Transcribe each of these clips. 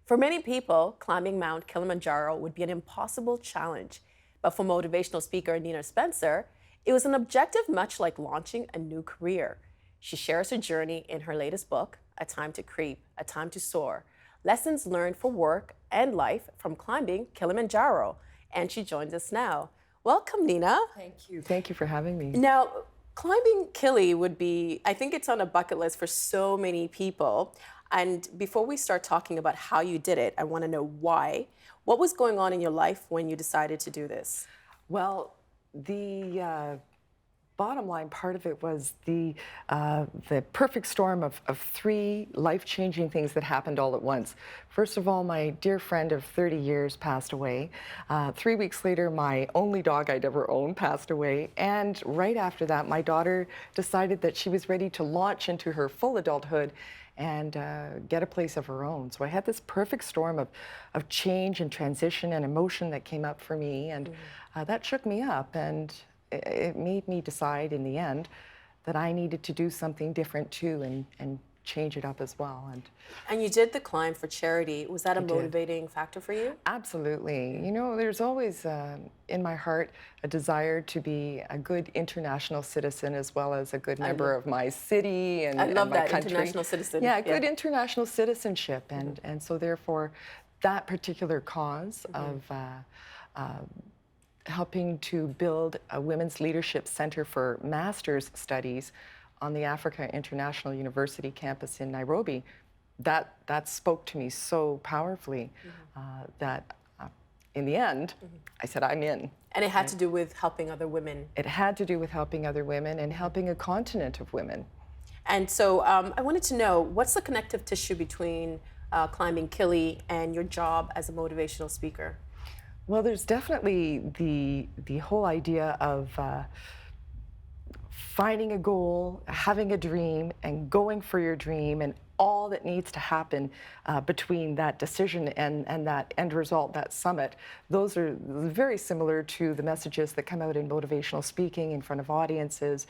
For many people, climbing Mount Kilimanjaro would be an impossible challenge. But for motivational speaker Nina Spencer, it was an objective much like launching a new career. She shares her journey in her latest book, A Time to Creep, A Time to Soar, lessons learned for work and life from climbing Kilimanjaro. And she joins us now. Welcome, Nina. Thank you. Thank you for having me. Now, climbing Kili would be, I think it's on a bucket list for so many people. And before we start talking about how you did it, I want to know why. What was going on in your life when you decided to do this? Well, the bottom line part of it was the perfect storm of three life-changing things that happened all at once. First of all, my dear friend of 30 years passed away. 3 weeks later, my only dog I'd ever owned passed away. And right after that, my daughter decided that she was ready to launch into her full adulthood and get a place of her own. So I had this perfect storm of change and transition and emotion that came up for me, and that shook me up, and it made me decide in the end that I needed to do something different too, and change it up as well. And you did the climb for charity. Was that a motivating factor for you? Absolutely. You know, there's always in my heart a desire to be a good international citizen as well as a good member of my city and, I love and my that, country. international citizen. Yeah, good international citizenship. And so therefore, that particular cause of helping to build a women's leadership center for master's studies on the Africa International University campus in Nairobi, that spoke to me so powerfully that in the end, I said, I'm in. And it had to do with helping other women. It had to do with helping other women and helping a continent of women. And so I wanted to know, what's the connective tissue between climbing Kili and your job as a motivational speaker? Well, there's definitely the whole idea of finding a goal, having a dream, and going for your dream, and all that needs to happen between that decision and that end result, that summit. Those are very similar to the messages that come out in motivational speaking in front of audiences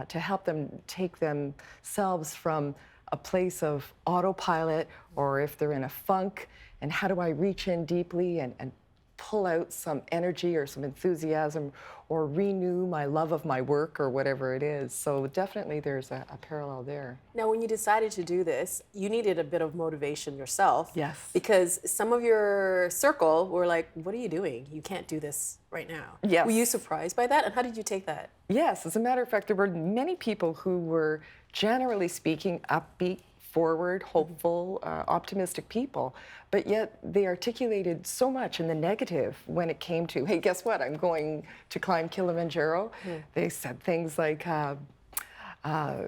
to help them take themselves from a place of autopilot, or if they're in a funk, and how do I reach in deeply and pull out some energy or some enthusiasm or renew my love of my work or whatever it is. So definitely there's a parallel there. Now, when you decided to do this, you needed a bit of motivation yourself. Yes. Because some of your circle were like, what are you doing? You can't do this right now. Yes. Were you surprised by that? And how did you take that? Yes, as a matter of fact, there were many people who were, generally speaking, upbeat, forward, hopeful, optimistic people, but yet they articulated so much in the negative when it came to, hey, guess what, I'm going to climb Kilimanjaro. They said things like, are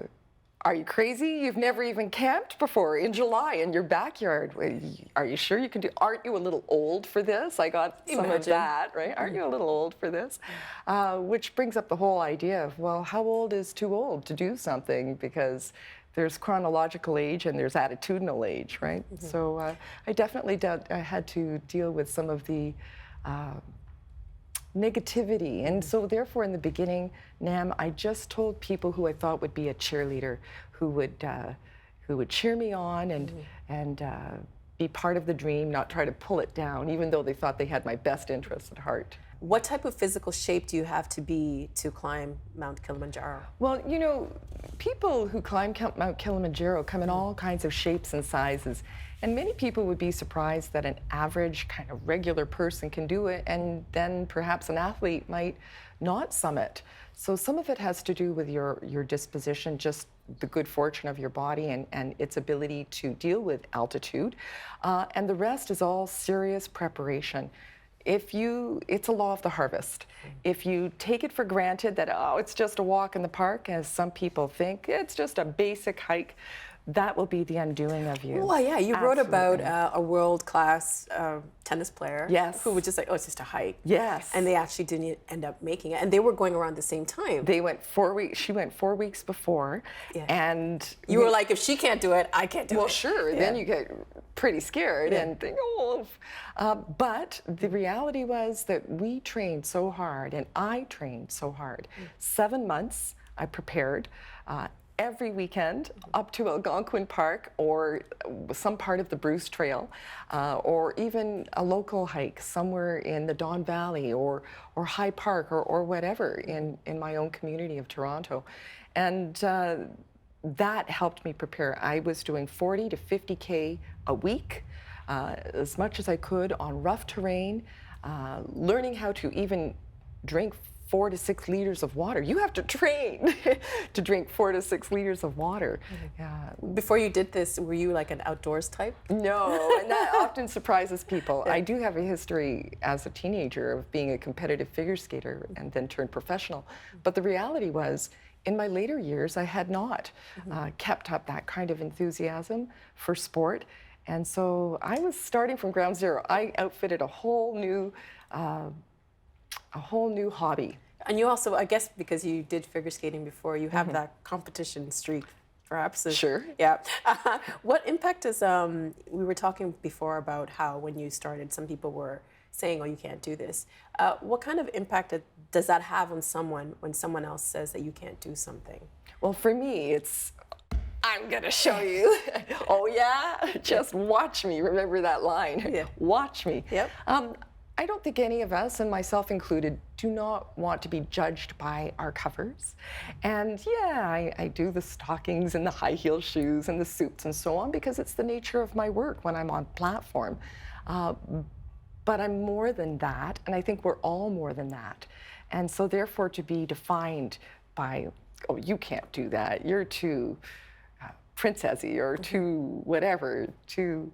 you crazy? You've never even camped before in July in your backyard. Are you sure you can do? Aren't you a little old for this? I got some of that, right? Aren't you a little old for this? Which brings up the whole idea of, well, how old is too old to do something? Because there's chronological age and there's attitudinal age, right? So I definitely I had to deal with some of the negativity. And so therefore in the beginning, Nam, I just told people who I thought would be a cheerleader, who would cheer me on and be part of the dream, not try to pull it down, even though they thought they had my best interests at heart. What type of physical shape do you have to be to climb Mount Kilimanjaro? Well, you know, people who climb Mount Kilimanjaro come in all kinds of shapes and sizes. And many people would be surprised that an average kind of regular person can do it, and then perhaps an athlete might not summit. So some of it has to do with your disposition, just the good fortune of your body and its ability to deal with altitude. And the rest is all serious preparation. It's a law of the harvest. If you take it for granted that, oh, it's just a walk in the park, as some people think, it's just a basic hike, that will be the undoing of you. Well, yeah, you wrote about a world-class tennis player who was just like, oh, it's just a hike. Yes. And they actually didn't end up making it. And they were going around the same time. They went 4 weeks. She went 4 weeks before. Yeah. And you were like, if she can't do it, I can't do it. Well, sure. Yeah. Then you get pretty scared and think, oh. But the reality was that we trained so hard, and I trained so hard. 7 months I prepared. every weekend up to Algonquin Park or some part of the Bruce Trail, or even a local hike somewhere in the Don Valley or High Park or whatever in my own community of Toronto. And that helped me prepare. I was doing 40 to 50K a week, as much as I could on rough terrain, learning how to even drink 4 to 6 liters of water. You have to train to drink 4 to 6 liters of water. Before you did this, were you like an outdoors type? No, and that often surprises people. I do have a history as a teenager of being a competitive figure skater and then turned professional. But the reality was, in my later years, I had not kept up that kind of enthusiasm for sport. And so I was starting from ground zero. I outfitted a whole new hobby. And you also, I guess, because you did figure skating before, you have that competition streak, perhaps. Sure. Yeah. What impact does, we were talking before about how when you started, some people were saying, oh, you can't do this. What kind of impact does that have on someone when someone else says that you can't do something? Well, for me, it's, I'm going to show you. Oh, yeah? Just watch me. Remember that line. Yeah. Watch me. Yep. I don't think any of us, and myself included, do not want to be judged by our covers. And yeah, I do the stockings and the high heel shoes and the suits and so on because it's the nature of my work when I'm on platform. But I'm more than that, and I think we're all more than that. And so therefore to be defined by, oh, you can't do that, you're too princessy or too whatever, too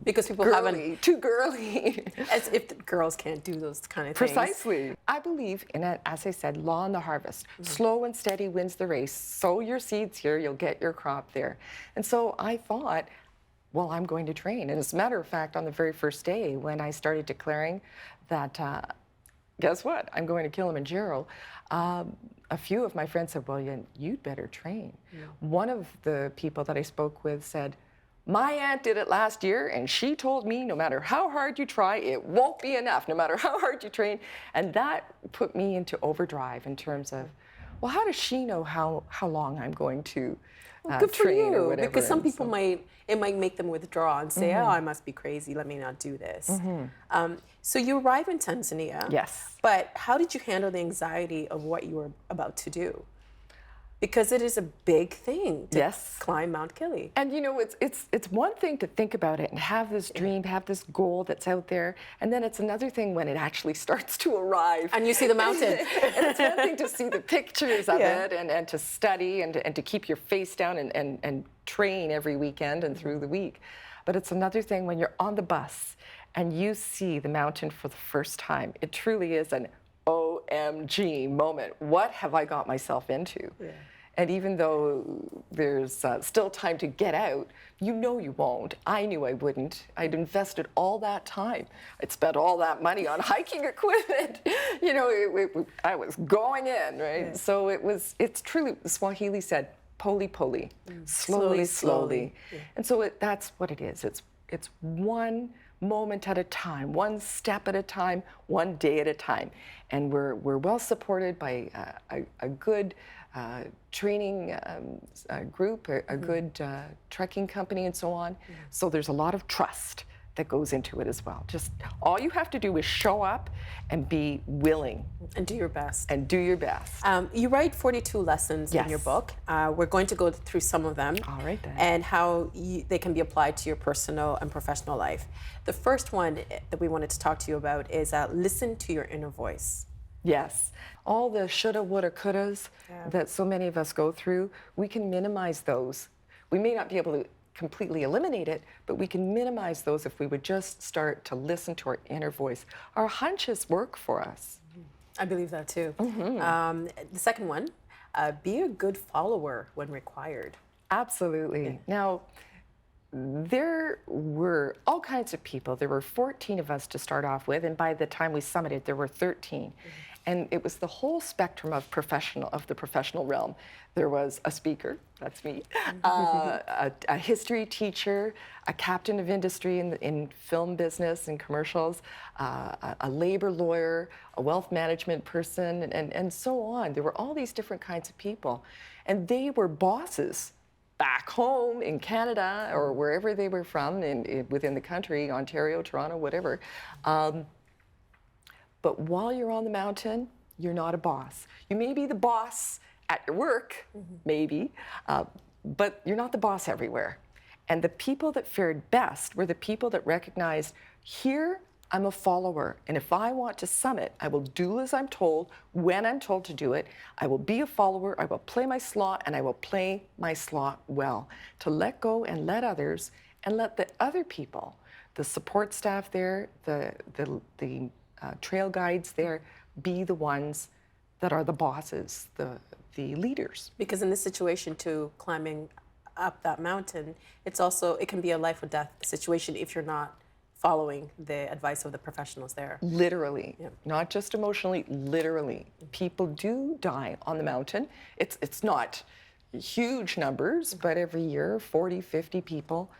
because people haven't, too girly. as if the girls can't do those kind of things. Precisely. I believe in it, as I said, law and the harvest. Slow and steady wins the race. Sow your seeds here, you'll get your crop there. And so I thought, well, I'm going to train. And as a matter of fact, on the very first day when I started declaring that, guess what, I'm going to Kilimanjaro, a few of my friends said, well, you'd better train. One of the people that I spoke with said, my aunt did it last year, and she told me no matter how hard you try, it won't be enough, no matter how hard you train. And that put me into overdrive in terms of, well, how does she know how long I'm going to good for train or you, whatever? because some And people so, it might make them withdraw and say, oh, I must be crazy, let me not do this. So you arrive in Tanzania. Yes. But how did you handle the anxiety of what you were about to do? Because it is a big thing to climb Mount Kili. And you know, it's one thing to think about it and have this dream, have this goal that's out there, and then it's another thing when it actually starts to arrive. And you see the mountain. And it's one thing to see the pictures of it and to study and to keep your face down and train every weekend and through the week. But it's another thing when you're on the bus and you see the mountain for the first time. It truly is an OMG moment. What have I got myself into? Yeah. And even though there's still time to get out, you know you won't. I knew I wouldn't. I'd invested all that time. I'd spent all that money on hiking equipment. You know, I was going in, right? Yeah. So it's truly, Swahili said, poli poli, slowly. Yeah. And so that's what it is. It's one moment at a time, one step at a time, one day at a time. And we're well supported by a good training group, a good trekking company and so on. So there's a lot of trust that goes into it as well. Just all you have to do is show up and be willing. And do your best. And do your best. You write 42 lessons in your book. We're going to go through some of them. All right then. And how they can be applied to your personal and professional life. The first one that we wanted to talk to you about is listen to your inner voice. Yes. All the shoulda, woulda, couldas that so many of us go through, we can minimize those. We may not be able to completely eliminate it, but we can minimize those if we would just start to listen to our inner voice. Our hunches work for us. I believe that too. The second one, be a good follower when required. Absolutely. Yeah. Now, there were all kinds of people. There were 14 of us to start off with, and by the time we summited, there were 13. And it was the whole spectrum of the professional realm. There was a speaker, that's me, a history teacher, a captain of industry in film business and commercials, a labor lawyer, a wealth management person, and so on. There were all these different kinds of people. And they were bosses back home in Canada or wherever they were from within the country, Ontario, Toronto, whatever. But while you're on the mountain, you're not a boss. You may be the boss at your work, maybe, but you're not the boss everywhere. And the people that fared best were the people that recognized, here I'm a follower, and if I want to summit, I will do as I'm told, when I'm told to do it. I will be a follower, I will play my slot, and I will play my slot well. To let go and let others, and let the other people, the support staff there, the trail guides there, be the ones that are the bosses, the leaders. Because in this situation too, climbing up that mountain, it can be a life or death situation if you're not following the advice of the professionals there. Literally, not just emotionally, literally. People do die on the mountain. It's not huge numbers, but every year, 40, 50 people.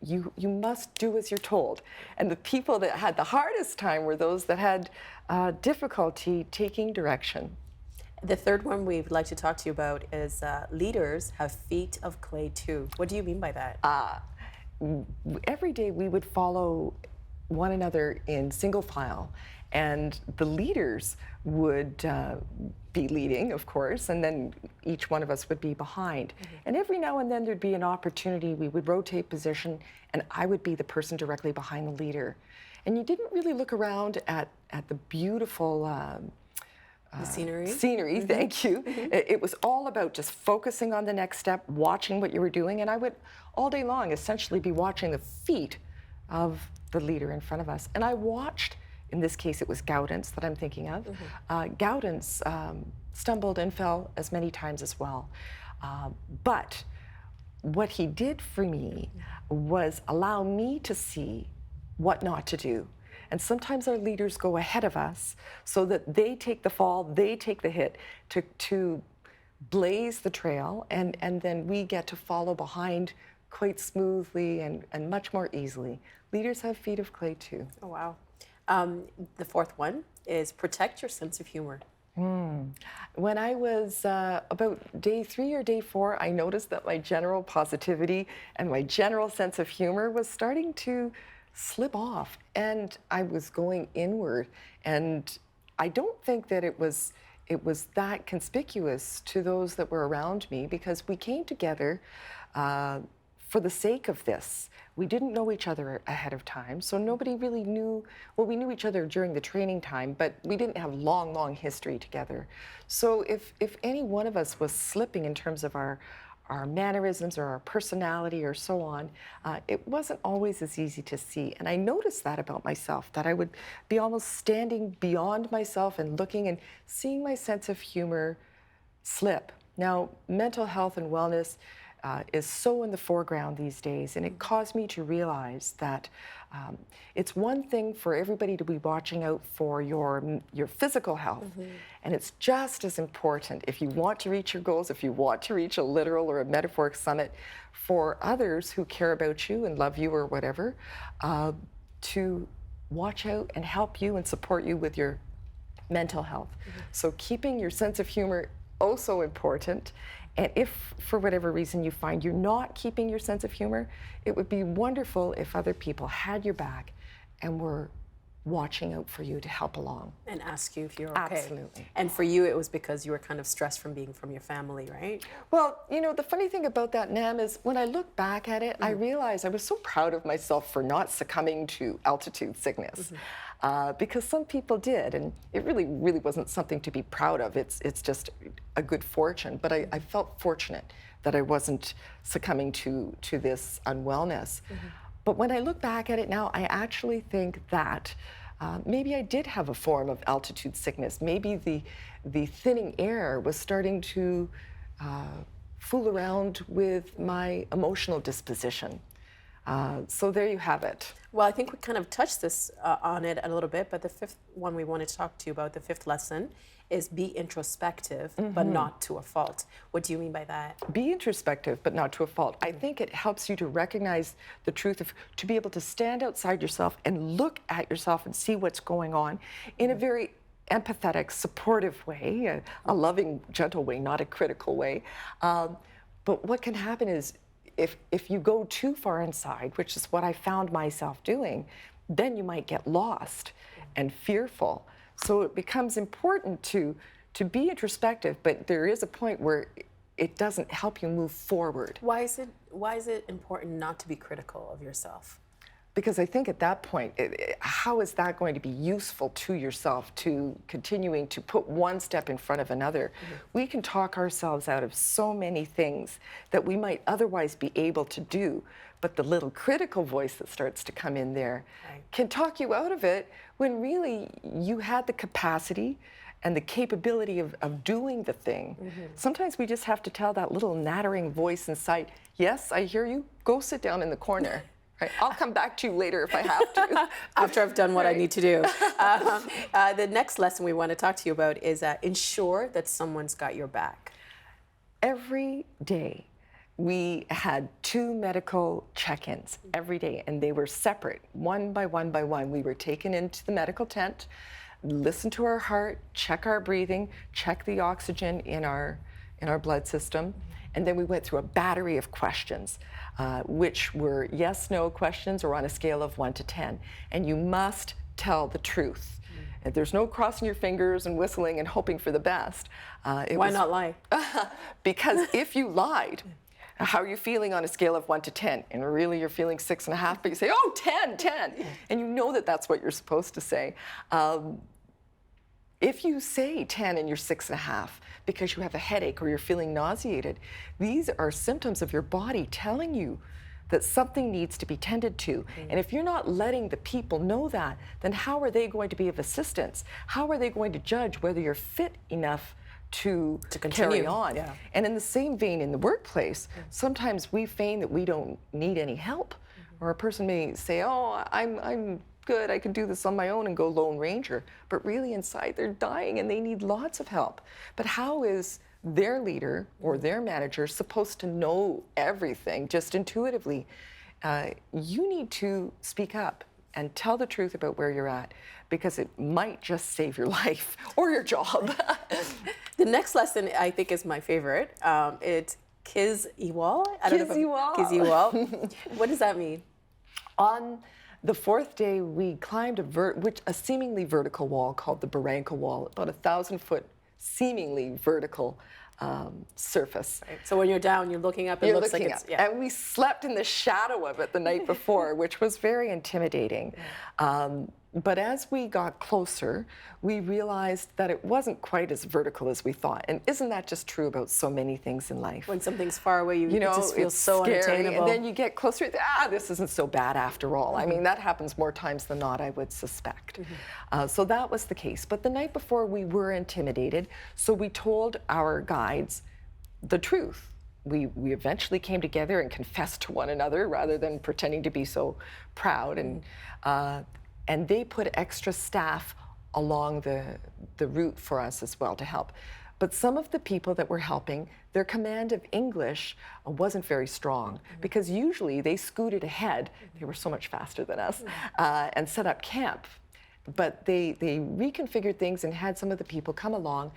You must do as you're told. And the people that had the hardest time were those that had difficulty taking direction. The third one we'd like to talk to you about is leaders have feet of clay too. What do you mean by that? Every day we would follow one another in single file, and the leaders would be leading, of course, and then each one of us would be behind. And every now and then there'd be an opportunity, we would rotate position, and I would be the person directly behind the leader. And you didn't really look around at the beautiful The scenery? Scenery, thank you. It was all about just focusing on the next step, watching what you were doing, and I would all day long essentially be watching the feet of the leader in front of us. And I watched, in this case it was Gaudens that I'm thinking of. Gaudens stumbled and fell as many times as well. But what he did for me was allow me to see what not to do. And sometimes our leaders go ahead of us so that they take the fall, they take the hit to blaze the trail, and then we get to follow behind quite smoothly and much more easily. Leaders have feet of clay too. Oh, wow. The fourth one is protect your sense of humor. When I was about day 3 or day 4, I noticed that my general positivity and my general sense of humor was starting to slip off, and I was going inward. And I don't think that it was that conspicuous to those that were around me, because we came together for the sake of this. We didn't know each other ahead of time, so nobody really knew. Well, we knew each other during the training time, but we didn't have long history together. So if any one of us was slipping in terms of our mannerisms or our personality or so on, it wasn't always as easy to see. And I noticed that about myself, that I would be almost standing beyond myself and looking and seeing my sense of humor slip. Now, mental health and wellness is so in the foreground these days, and it caused me to realize that it's one thing for everybody to be watching out for your physical health, and it's just as important, if you want to reach your goals, if you want to reach a literal or a metaphoric summit, for others who care about you and love you or whatever, to watch out and help you and support you with your mental health. So keeping your sense of humor so important. And if, for whatever reason, you find you're not keeping your sense of humor, it would be wonderful if other people had your back and were watching out for you to help along. And ask you if you're okay. Absolutely. And for you, it was because you were kind of stressed from being from your family, right? Well, you know, the funny thing about that, Nam, is when I look back at it, I realized I was so proud of myself for not succumbing to altitude sickness. Because some people did, and it really wasn't something to be proud of. It's just a good fortune. But I felt fortunate that I wasn't succumbing to this unwellness. But when I look back at it now, I actually think that maybe I did have a form of altitude sickness. Maybe the thinning air was starting to fool around with my emotional disposition. So there you have it. Well, I think we kind of touched this on it a little bit, but the fifth one we wanted to talk to you about, the fifth lesson, is be introspective, but not to a fault. What do you mean by that? Be introspective, but not to a fault. I think it helps you to recognize the truth to be able to stand outside yourself and look at yourself and see what's going on in a very empathetic, supportive way, a loving, gentle way, not a critical way. But what can happen is if you go too far inside, which is what I found myself doing, then you might get lost and fearful. So it becomes important to be introspective, but there is a point where it doesn't help you move forward. Why is it important not to be critical of yourself? Because I think at that point, how is that going to be useful to yourself, to continuing to put one step in front of another? We can talk ourselves out of so many things that we might otherwise be able to do, but the little critical voice that starts to come in there can talk you out of it when really you had the capacity and the capability of doing the thing. Sometimes we just have to tell that little nattering voice inside, yes, I hear you, go sit down in the corner. Right. I'll come back to you later if I have to. After I've done what I need to do. The next lesson we want to talk to you about is ensure that someone's got your back. Every day, we had 2 medical check-ins every day, and they were separate, one by one by one. We were taken into the medical tent, listen to our heart, check our breathing, check the oxygen in our blood system. And then we went through a battery of questions, which were yes/no questions or on a scale of 1 to 10. And you must tell the truth. And there's no crossing your fingers and whistling and hoping for the best. Why not lie? Because if you lied, how are you feeling on a scale of 1 to 10? And really you're feeling 6.5, but you say, oh, 10. And you know that that's what you're supposed to say. If you say 10 and you're 6.5 because you have a headache or you're feeling nauseated, these are symptoms of your body telling you that something needs to be tended to. And if you're not letting the people know that, then how are they going to be of assistance? How are they going to judge whether you're fit enough to carry on? Yeah. And in the same vein, in the workplace, sometimes we feign that we don't need any help. Or a person may say, oh, I'm good, I could do this on my own and go Lone Ranger. But really inside they're dying and they need lots of help. But how is their leader or their manager supposed to know everything just intuitively? You need to speak up and tell the truth about where you're at, because it might just save your life or your job. The next lesson I think is my favorite. It's Kiz Iwal. Kiz What does that mean? On the 4th day, we climbed a seemingly vertical wall called the Barranca Wall, about 1,000-foot seemingly vertical surface. Right. So when you're down, you're looking up, it looks like it's... Yeah. And we slept in the shadow of it the night before, which was very intimidating. But as we got closer, we realized that it wasn't quite as vertical as we thought. And isn't that just true about so many things in life? When something's far away, it just feels it's so scary. unattainable. And then you get closer, this isn't so bad after all. I mean, that happens more times than not, I would suspect. So that was the case. But the night before, we were intimidated, so we told our guides the truth. We eventually came together and confessed to one another rather than pretending to be so proud. And they put extra staff along the route for us as well to help. But some of the people that were helping, their command of English wasn't very strong, because usually they scooted ahead, they were so much faster than us, and set up camp. But they reconfigured things and had some of the people come along.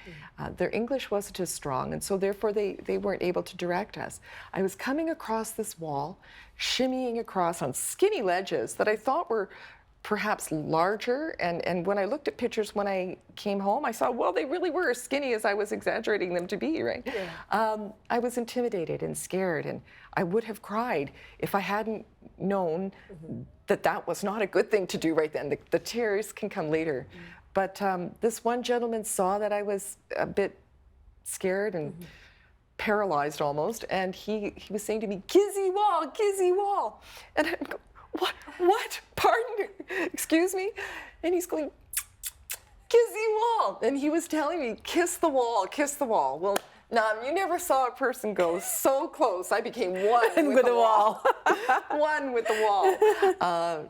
Their English wasn't as strong, and so therefore they weren't able to direct us. I was coming across this wall, shimmying across on skinny ledges that I thought were perhaps larger, and when I looked at pictures when I came home, I saw, well, they really were as skinny as I was exaggerating them to be, right? Yeah. I was intimidated and scared, and I would have cried if I hadn't known that that was not a good thing to do right then. The tears can come later. But this one gentleman saw that I was a bit scared and paralyzed almost, and he was saying to me, Kizzy Wall. And I'm going, what? Pardon? Excuse me? And he's going, Kizzy Wall. And he was telling me, kiss the wall. Well, You never saw a person go so close. I became one With the wall. One with the wall.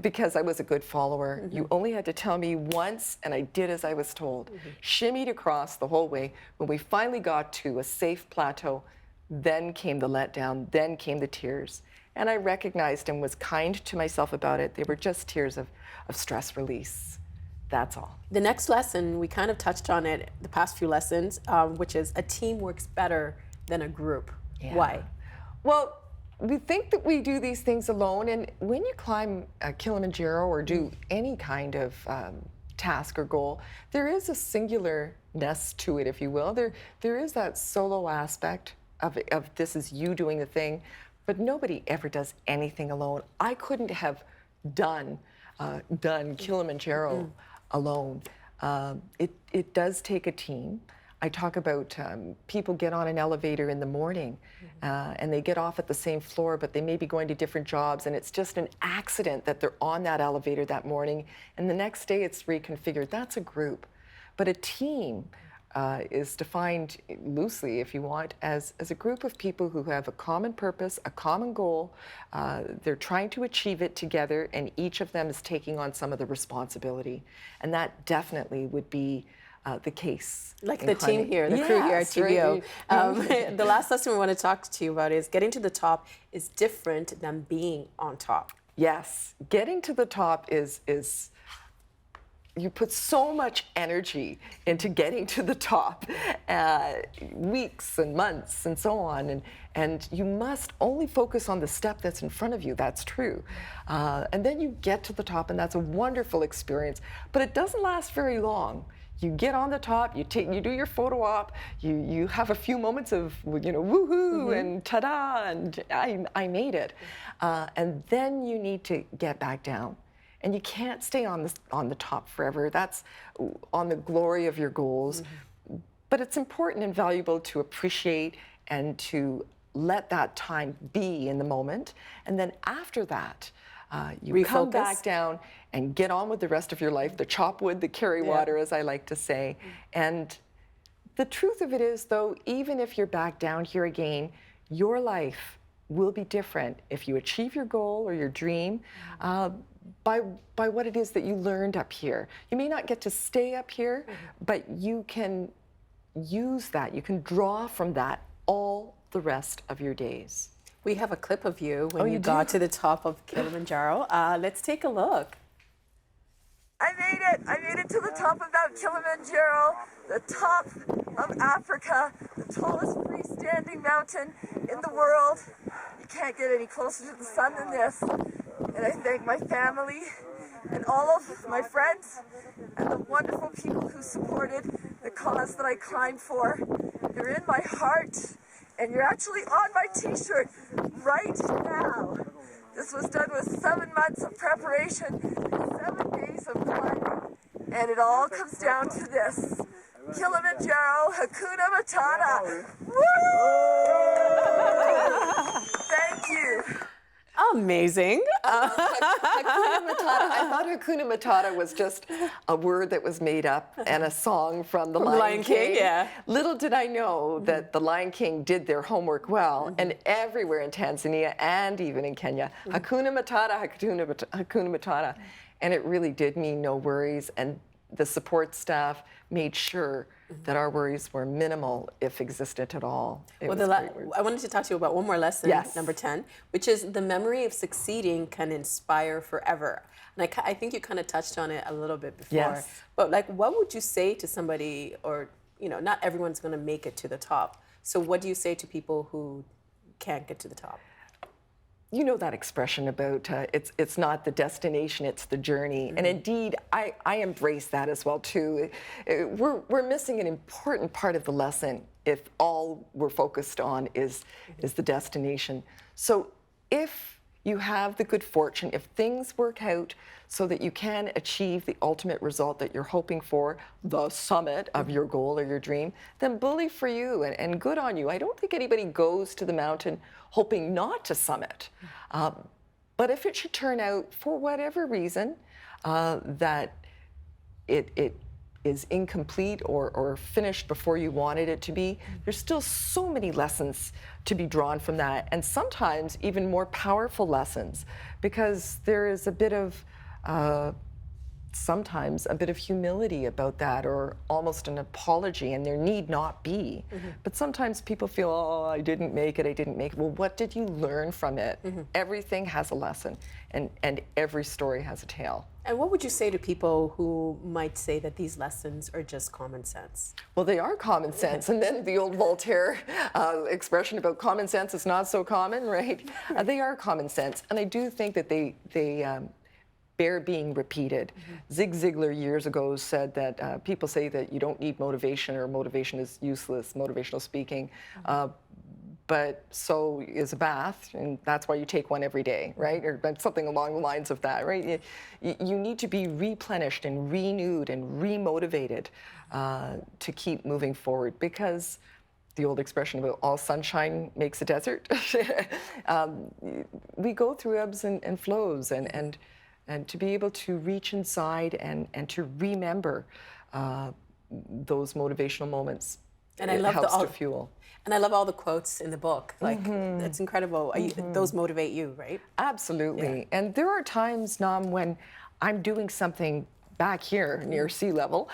Because I was a good follower. You only had to tell me once, and I did as I was told. Shimmied across the whole way. When we finally got to a safe plateau, then came the letdown, then came the tears. And I recognized and was kind to myself about it. They were just tears of stress release. That's all. The next lesson, we kind of touched on it the past few lessons, which is a team works better than a group. Yeah. Why? Well, we think that we do these things alone, and when you climb Kilimanjaro or do any kind of task or goal, there is a singularness to it, if you will. There is that solo aspect of this is you doing the thing, but nobody ever does anything alone. I couldn't have done Kilimanjaro alone. It does take a team. I talk about people get on an elevator in the morning and they get off at the same floor, but they may be going to different jobs, and it's just an accident that they're on that elevator that morning, and the next day it's reconfigured. That's a group. But a team is defined loosely, if you want, as a group of people who have a common purpose, a common goal. They're trying to achieve it together, and each of them is taking on some of the responsibility. And that definitely would be the case. Like the team here, the crew here at TVO. Right. The last lesson we want to talk to you about is getting to the top is different than being on top. Yes, getting to the top is you put so much energy into getting to the top, weeks and months and so on, and you must only focus on the step that's in front of you. That's true. And then you get to the top, and that's a wonderful experience, but it doesn't last very long. You get on the top, you do your photo op, you have a few moments of, woohoo and ta-da, and I made it. And then you need to get back down. And you can't stay on the top forever. That's on the glory of your goals. But it's important and valuable to appreciate and to let that time be in the moment. And then after that, you come back down and get on with the rest of your life, the chop wood, the carry water, as I like to say. And the truth of it is, though, even if you're back down here again, your life will be different if you achieve your goal or your dream by what it is that you learned up here. You may not get to stay up here, but you can use that, you can draw from that all the rest of your days. We have a clip of you when you got to the top of Kilimanjaro. Let's take a look. I made it! I made it to the top of Mount Kilimanjaro, the top of Africa, the tallest freestanding mountain in the world. You can't get any closer to the sun than this. And I thank my family and all of my friends and the wonderful people who supported the cause that I climbed for. You're in my heart, and you're actually on my t-shirt right now. This was done with 7 months of preparation, 7 days of climbing, and it all comes down to this. Kilimanjaro, Hakuna Matata. Woo! Thank you. Amazing. Hakuna Matata. I thought Hakuna Matata was just a word that was made up and a song from the Lion King. Yeah. Little did I know that the Lion King did their homework well, and everywhere in Tanzania and even in Kenya, Hakuna Matata, Hakuna Matata. And it really did mean no worries, and the support staff made sure that our worries were minimal, if existent at all. I wanted to talk to you about one more lesson, number 10, which is the memory of succeeding can inspire forever. And I think you kind of touched on it a little bit before. Yes. But like, what would you say to somebody, or, not everyone's going to make it to the top. So what do you say to people who can't get to the top? You know that expression about it's not the destination, it's the journey. And indeed, I embrace that as well too. We're missing an important part of the lesson if all we're focused on is the destination. So if you have the good fortune, if things work out so that you can achieve the ultimate result that you're hoping for, the summit of your goal or your dream, then bully for you and good on you. I don't think anybody goes to the mountain hoping not to summit. But if it should turn out, for whatever reason, that it is incomplete or finished before you wanted it to be, there's still so many lessons to be drawn from that, and sometimes even more powerful lessons, because there is a bit of sometimes a bit of humility about that, or almost an apology, and there need not be. But sometimes people feel, oh, I didn't make it. Well, what did you learn from it? Everything has a lesson, and every story has a tale. And what would you say to people who might say that these lessons are just common sense? Well, they are common sense. And then the old Voltaire expression about common sense is not so common, right? They are common sense. And I do think that they bear being repeated. Zig Ziglar years ago said that people say that you don't need motivation, or motivation is useless, motivational speaking. But so is a bath, and that's why you take one every day, right? Or something along the lines of that, right? You need to be replenished and renewed and remotivated to keep moving forward, because the old expression about all sunshine makes a desert. We go through ebbs and flows, and to be able to reach inside and to remember those motivational moments, And I love helps to fuel. And I love all the quotes in the book. Like, it's incredible. Those motivate you, right? Absolutely. And there are times, Nam, when I'm doing something back here near sea level,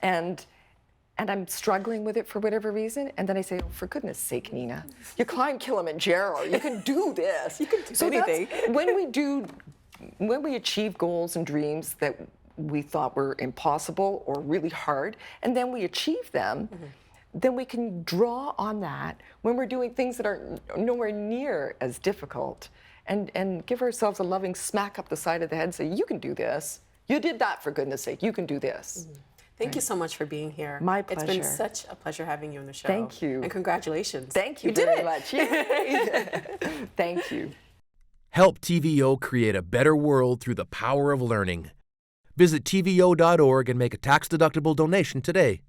and I'm struggling with it for whatever reason, and then I say, oh, for goodness sake, Nina, you climb Kilimanjaro, you can do this. You can do anything. When we achieve goals and dreams that we thought were impossible or really hard, and then we achieve them, then we can draw on that when we're doing things that are nowhere near as difficult, and give ourselves a loving smack up the side of the head and say, you can do this. You did that, for goodness sake. You can do this. Thank you so much for being here. My pleasure. It's been such a pleasure having you on the show. Thank you. And congratulations. Thank you very much. Yay. Thank you. Help TVO create a better world through the power of learning. Visit TVO.org and make a tax-deductible donation today.